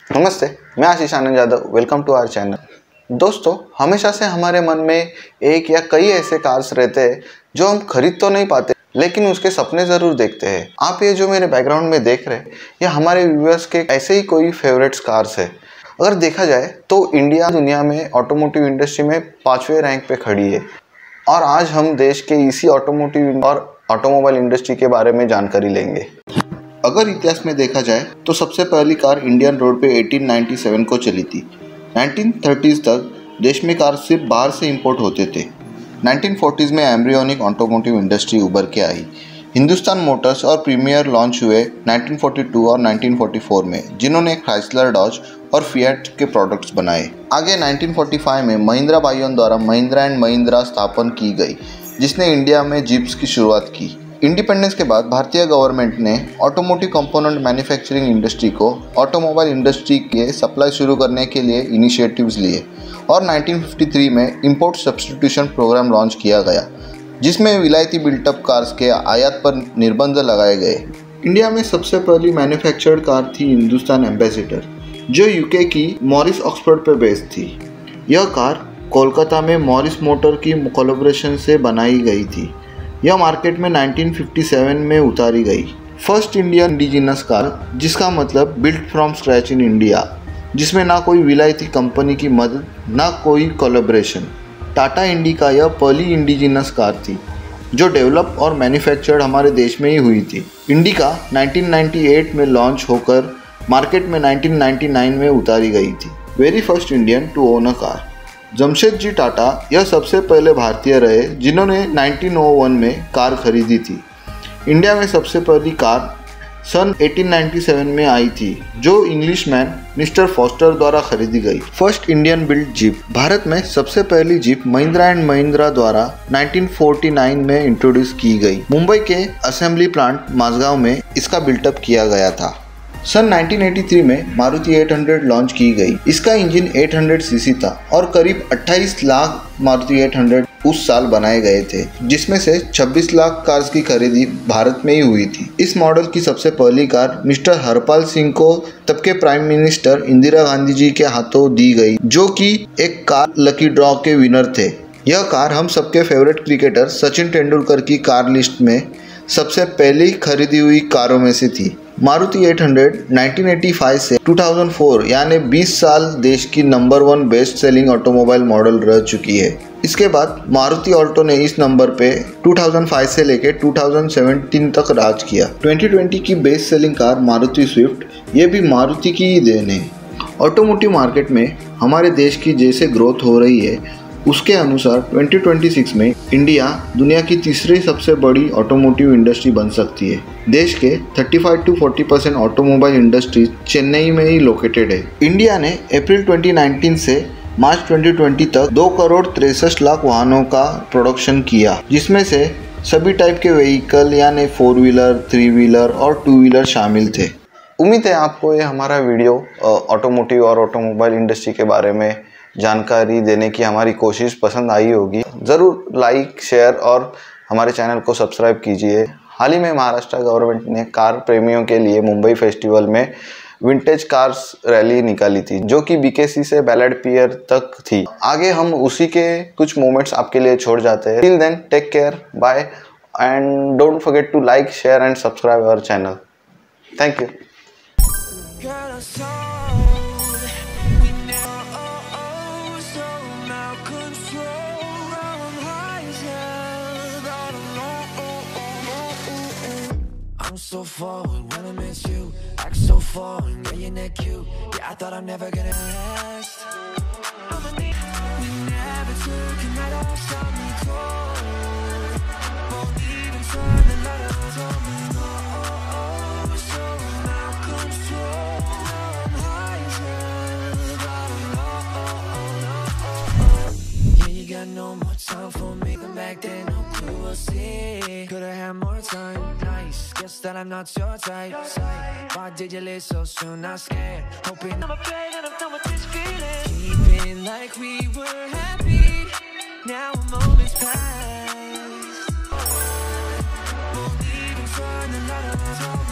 नमस्ते, मैं Ashish Anand Yadav. Welcome to our channel. दोस्तों, हमेशा से हमारे मन में एक या कई ऐसे कार्स रहते हैं जो हम खरीद तो नहीं पाते लेकिन उसके सपने ज़रूर देखते हैं। आप ये जो मेरे बैकग्राउंड में देख रहे हैं, ये हमारे व्यूअर्स के ऐसे ही कोई फेवरेट्स कार्स है। अगर देखा जाए तो इंडिया दुनिया में ऑटोमोटिव इंडस्ट्री में 5वें रैंक पे खड़ी है और आज हम देश के इसी ऑटोमोटिव और ऑटोमोबाइल इंडस्ट्री के बारे में जानकारी लेंगे। अगर इतिहास में देखा जाए तो सबसे पहली कार इंडियन रोड पे 1897 को चली थी। 1930s तक देश में कार सिर्फ बाहर से इंपोर्ट होते थे। 1940s में एम्ब्रियोनिक ऑटोमोटिव इंडस्ट्री उभर के आई। हिंदुस्तान मोटर्स और प्रीमियर लॉन्च हुए 1942 और 1944 में, जिन्होंने क्राइसलर, डॉज और फिएट के प्रोडक्ट्स बनाए। आगे 1945 में महिंद्रा भाइयों द्वारा महिंद्रा एंड महिंद्रा स्थापन की गई, जिसने इंडिया में जीप्स की शुरुआत की। इंडिपेंडेंस के बाद भारतीय गवर्नमेंट ने ऑटोमोटिव कंपोनेंट मैन्युफैक्चरिंग इंडस्ट्री को ऑटोमोबाइल इंडस्ट्री के सप्लाई शुरू करने के लिए इनिशिएटिव्स लिए और 1953 में इंपोर्ट सब्स्टिट्यूशन प्रोग्राम लॉन्च किया गया, जिसमें विलायती बिल्टअप कार्स के आयात पर निर्बंध लगाए गए। इंडिया में सबसे पहली मैन्युफैक्चर्ड कार थी हिंदुस्तान एम्बेसडर, जो यूके की मॉरिस ऑक्सफोर्ड पर बेस्ड थी। यह कार कोलकाता में मॉरिस मोटर की कोलैबोरेशन से बनाई गई थी। यह मार्केट में 1957 में उतारी गई। फर्स्ट इंडियन इंडिजिनस कार, जिसका मतलब built from scratch in India, जिसमें ना कोई विलायती कंपनी की मदद ना कोई कोलैबोरेशन। टाटा इंडी का यह पहली इंडिजिनस कार थी जो डेवलप और मैन्युफैक्चर्ड हमारे देश में ही हुई थी। इंडी का 1998 में लॉन्च होकर मार्केट में 1999 में उतारी गई थी। Very first Indian to own a car. Jamshedji Tata यह सबसे पहले भारतीय रहे जिन्होंने 1901 में कार खरीदी थी। इंडिया में सबसे पहली कार सन 1897 में आई थी, जो इंग्लिशमैन मिस्टर फॉस्टर द्वारा खरीदी गई। First Indian build jeep. Bharat में सबसे पहली जीप महिंद्रा एंड महिंद्रा द्वारा 1949 में इंट्रोड्यूस की गई। मुंबई के असेंबली प्लांट माझगांव में इसका बिल्टअप किया गया था। सन 1983 में मारुति 800 लॉन्च की गई। इसका इंजन 800 सीसी था और करीब 28 लाख मारुति 800 उस साल बनाए गए थे, जिसमें से 26 लाख कार्स की खरीदी भारत में ही हुई थी। इस मॉडल की सबसे पहली कार मिस्टर हरपाल सिंह को तब के प्राइम मिनिस्टर इंदिरा गांधी जी के हाथों दी गई, जो कि एक कार लकी ड्रॉ के विनर थे। यह कार हम सबके फेवरेट क्रिकेटर सचिन तेंदुलकर की कार लिस्ट में सबसे पहली खरीदी हुई कारों में से थी। मारुति 800 1985 से 2004 यानी 20 साल देश की number 1 best selling automobile model रह चुकी है। इसके बाद मारुति ऑल्टो ने इस नंबर पे 2005 से लेकर 2017 तक राज किया। 2020 की best selling car Maruti Swift, ये भी मारुति की ही देन है। ऑटोमोटिव मार्केट में हमारे देश की जैसे ग्रोथ हो रही है, उसके अनुसार 2026 में इंडिया दुनिया की तीसरी सबसे बड़ी ऑटोमोटिव इंडस्ट्री बन सकती है। देश के 35 to 40% ऑटोमोबाइल इंडस्ट्री चेन्नई में ही लोकेटेड है। इंडिया ने अप्रैल 2019 से मार्च 2020 तक 2 करोड़ 63 लाख वाहनों का प्रोडक्शन किया, जिसमें से सभी टाइप के व्हीकल यानी 4 व्हीलर, 3 व्हीलर और 2 व्हीलर शामिल थे। उम्मीद है आपको ये हमारा वीडियो ऑटोमोटिव और ऑटोमोबाइल इंडस्ट्री के बारे में जानकारी देने की हमारी कोशिश पसंद आई होगी। ज़रूर लाइक, शेयर और हमारे चैनल को सब्सक्राइब कीजिए। हाल ही में महाराष्ट्र गवर्नमेंट ने कार प्रेमियों के लिए मुंबई फेस्टिवल में विंटेज कार्स रैली निकाली थी, जो कि बीकेसी से बैलेड पियर तक थी। आगे हम उसी के कुछ मोमेंट्स आपके लिए छोड़ जाते हैं। Till then, take care, bye and don't forget to like, share and subscribe our channel. Thank you. I'm so forward when I miss you. Act so foreign, yeah, you're not cute. Yeah, I thought I'm never gonna last. We never took another shot, me cold. Won't even turn the lights on me, no. So I'm out control. I'm high as hell, but I'm low. Yeah, you got no more time for me. Come back then, no clue, we'll see. Could've had more time, nice. Guess that I'm not your type. Why did you leave so soon? Not scared, hoping I'm afraid that I'm done with this feeling. Keeping like we were happy. Now a moment's passed. Won't even turn the light on.